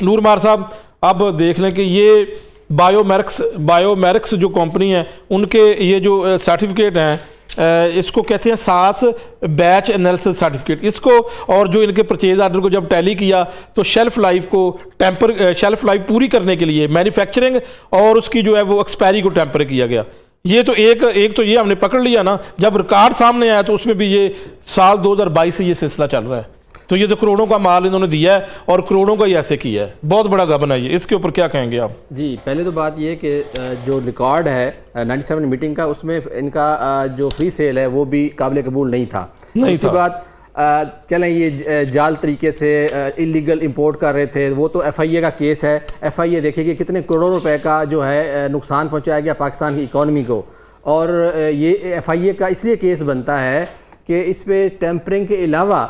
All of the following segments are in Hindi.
नूरमार साहब, अब देख लें कि ये बायोमेरिक्स जो कंपनी है उनके ये जो सर्टिफिकेट हैं इसको कहते हैं सास बैच एनालिसिस सर्टिफिकेट, इसको और जो इनके परचेज आर्डर को जब टैली किया तो शेल्फ लाइफ पूरी करने के लिए मैन्युफैक्चरिंग और उसकी जो है वो एक्सपायरी को टेम्पर किया गया। ये तो एक तो ये हमने पकड़ लिया ना, जब रिकॉर्ड सामने आया तो उसमें भी ये साल 2022 से ये सिलसिला चल रहा है। तो ये तो करोड़ों का माल इन्होंने दिया है और करोड़ों का ही ऐसे किया है, बहुत बड़ा गबन है ये। इसके ऊपर क्या कहेंगे आप? जी, पहले तो बात ये कि जो रिकॉर्ड है 97 मीटिंग का, उसमें इनका जो फ्री सेल है वो भी काबिल कबूल नहीं था। उसके बाद चलें ये जाल तरीके से इलीगल इंपोर्ट कर रहे थे, वो तो FIA का केस है। FIA देखिए कि कितने करोड़ों रुपए का जो है नुकसान पहुंचाया गया पाकिस्तान की इकॉनमी को, और ये FIA का इसलिए केस बनता है कि इस पर टेम्परिंग के अलावा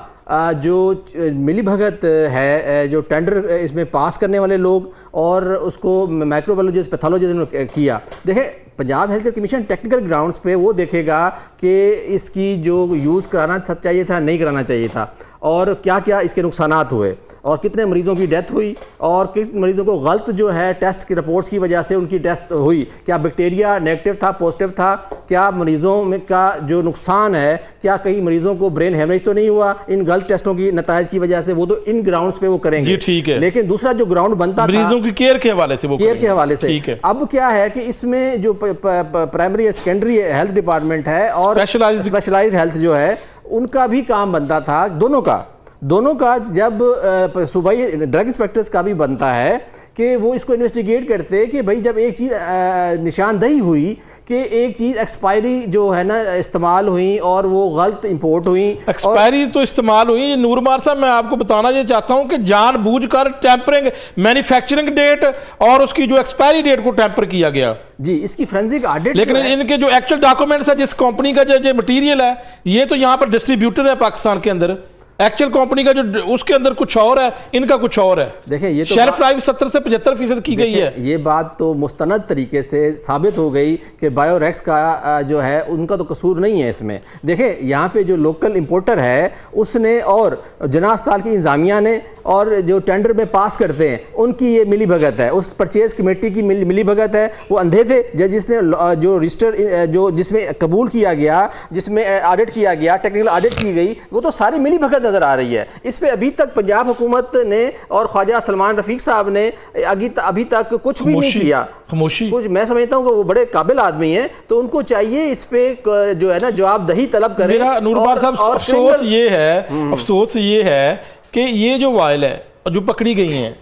जो मिली भगत है, जो टेंडर इसमें पास करने वाले लोग और उसको माइक्रोबायोलॉजिस्ट पैथोलॉजिस्ट ने किया। देखें, Punjab health care commission technical grounds पे वो देखेगा कि इसकी जो यूज़ कराना चाहिए था, नहीं कराना चाहिए था, और क्या क्या इसके नुकसानात हुए और कितने मरीज़ों की डेथ हुई और किस मरीज़ों को गलत जो है टेस्ट की रिपोर्ट्स की वजह से उनकी डेथ हुई, क्या बैक्टीरिया नेगेटिव था, पॉजिटिव था, क्या मरीज़ों में का जो नुकसान है, क्या कई मरीज़ों को ब्रेन हेमरेज तो नहीं हुआ इन गलत टेस्टों की नताइज की वजह से, वो तो इन ग्राउंड्स पे वो करेंगे। ठीक है, लेकिन दूसरा जो ग्राउंड बनता था मरीजों की केयर के हवाले से, वो केयर के हवाले से, अब क्या है कि इसमें जो प्राइमरी सेकेंड्री हेल्थ डिपार्टमेंट है और स्पेशलाइज्ड हेल्थ जो है उनका भी काम बनता था, दोनों का जब सूबाई ड्रग इंस्पेक्टर्स का भी बनता है कि वो इसको इन्वेस्टिगेट करते कि भाई जब एक चीज़ निशानदही हुई कि एक चीज़ एक्सपायरी जो है ना इस्तेमाल हुई और वो गलत इंपोर्ट हुई, एक्सपायरी तो इस्तेमाल हुई। नूरमार साहब, मैं आपको बताना ये चाहता हूँ कि जानबूझकर टेम्परिंग, मैन्युफैक्चरिंग डेट और उसकी जो एक्सपायरी डेट को टेम्पर किया गया। जी, इसकी फोरेंसिक ऑडिट, लेकिन इनके जो एक्चुअल डॉक्यूमेंट्स है, जिस कंपनी का जो मटीरियल है, ये तो यहाँ पर डिस्ट्रीब्यूटर है पाकिस्तान के अंदर, एक्चुअल कंपनी का जो उसके अंदर कुछ और है, इनका कुछ और है। देखिए, ये तो शेल्फ लाइफ 70 से 75% की गई है। ये बात तो मुस्तनद तरीके से साबित हो गई कि बायोरेक्स का जो है उनका तो कसूर नहीं है इसमें। देखिए, यहाँ पे जो लोकल इंपोर्टर है उसने और जना अस्पताल की इंतजामिया ने और जो टेंडर में पास करते हैं उनकी ये मिली भगत है, उस परचेज कमेटी की मिली भगत है। वो अंधे थे जिसने जो रजिस्टर जो जिसमें कबूल किया गया, जिसमें ऑडिट किया गया, टेक्निकल ऑडिट की गई, वो तो सारी मिली भगत नजर आ रही है। इस पे अभी तक पंजाब हुकूमत ने और ख्वाजा सलमान रफीक साहब ने अभी तक कुछ भी नहीं किया, खामोशी। कुछ मैं समझता हूँ कि वो बड़े काबिल आदमी हैं, तो उनको चाहिए इस पे जो है ना जवाबदही तलब करें। नूरबार साहब, अफसोस ये है कि ये जो वायल है जो पकड़ी गई हैं